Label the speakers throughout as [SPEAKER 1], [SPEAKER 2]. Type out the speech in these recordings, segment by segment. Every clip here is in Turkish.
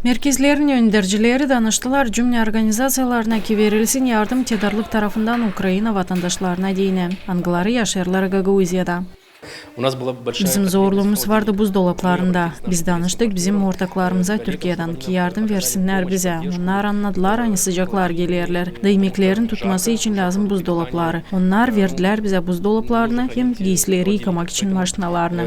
[SPEAKER 1] Merkezlerin yöndericileri danıştılar cümle organizasyyalarına ki verilsin yardım tedarlık tarafından Ukrayna vatandaşlarına deyine. Angıları yaşarlar Gagauziyada. Bizim zorluğumuz vardı buzdolaplarında. Biz danıştık bizim ortaklarımıza Türkiye'den ki yardım versinler bize. Onlar anladılar hani sıcaklar gelirler. Yemeklerin tutması için lazım buzdolapları. Onlar verdiler bize buzdolaplarını hem giysileri yıkamak için maşinalarını.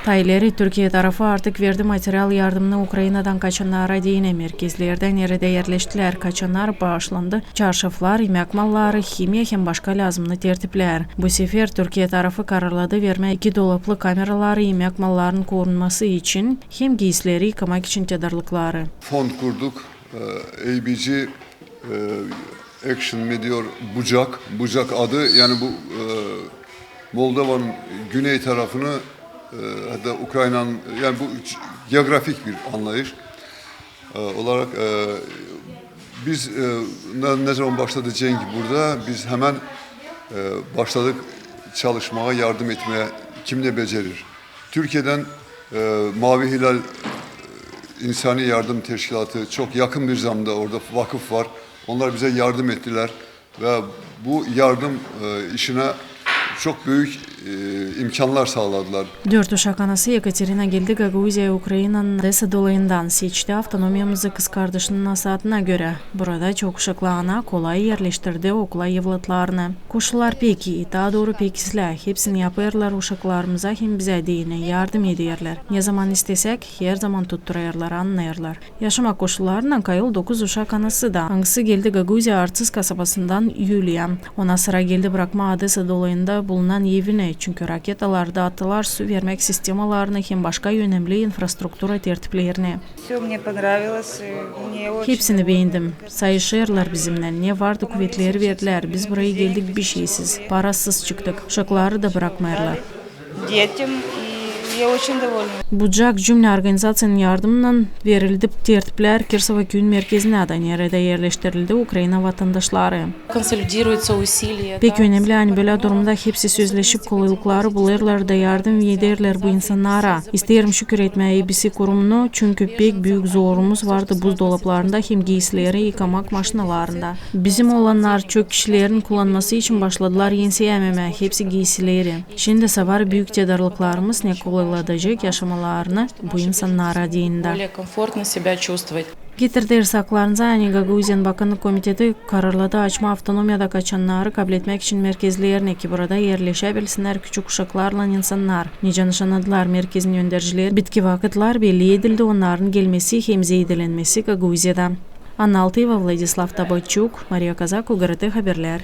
[SPEAKER 1] Tayleri Türkiye tarafı artık verdi materyal yardımını Ukrayna'dan kaçanlara deyine merkezlerden nerede yerleştiler. Kaçanlar bağışlandı. Çarşaflar, yemek malları, himya hem başka lazımlı tertipler. Bu sefer Türkiye tarafı kararladı verme 2 dolaplı kameraları yemek mallarının korunması için hem giysileri yıkamak için tedarlıkları.
[SPEAKER 2] Fond kurduk. ABG Action Medior Bucak. Bucak adı yani bu Moldova'nın güney tarafını hatta Ukrayna'nın yani bu geografik bir anlayış olarak biz ne zaman başladı Cenk burada biz hemen başladık çalışmaya, yardım etmeye kim ne becerir. Türkiye'den Mavi Hilal İnsani Yardım Teşkilatı çok yakın bir zamanda orada vakıf var. Onlar bize yardım ettiler ve bu yardım işine çok büyük imkanlar sağladılar.
[SPEAKER 1] 4 uşak anası Yekaterina geldi Gagauzya Ukrayna'nın Odessa dolayından seçti avtonomiyamızı kız kardeşinin nasatına göre. Burada çok uşaklı ana kolay yerleştirdi okula evlatlarını. Koşullar peki, daha doğru pekizler. Hepsini yaparlar uşaklarımıza hem bize deyine yardım ederler. Ne zaman istesek her zaman tutturarlar, anlayarlar. Yaşama koşullarından kayıl 9 uşak anası da. Hangisi geldi Gagauzya Artsız kasabasından Yulia. Ona sıra geldi bırakma Odessa dolayında bulunan evine. Çünkü raketalarda attılar su vermek sistemalarını hem başka önemli infrastruktura tertiplerini. Hepsini beğendim. Sayışırlar bizimle. Ne vardı kuvvetleri verdiler. Biz buraya geldik bir şeysiz. Parasız çıktık. Uşakları da bırakmayarlar. Bucak cümle organizasyonun yardımından verildi tertipler Kirsova köyün merkezine de nerede yerleştirildi Ukrayna vatandaşları. Pek önemli hani böyle durumda hepsi sözleşip kolaylıkları bulurlar da yardım ederler bu insanlara. İsterim şükür etmeye ABC kurumunu çünkü pek büyük zorumuz vardı buzdolaplarında hem giysileri yıkamak maşinalarında. Bizim olanlar çok kişilerin kullanması için başladılar yensiyememe hepsi giysileri. Şimdi var büyük tedarlıklarımız ne kolaylıklaracak yaşamalarını bu insanlara deyinde. Getirdi ersaklarınıza yani Gagauzyan Bakanlık Komiteti kararladı açma avtonomiyada kaçanları kabul etmek için merkezlerine ki burada yerleşebilsinler küçük uşaklarla insanlar. Nice nişanladılar merkezin yöndericileri. Bitki vakitler belli edildi onların gelmesi hem zeydelenmesi Gagauzya'da. Anna Altayeva, Vladislav Tabaçuk, Maria Kazak, UGRT Haberler.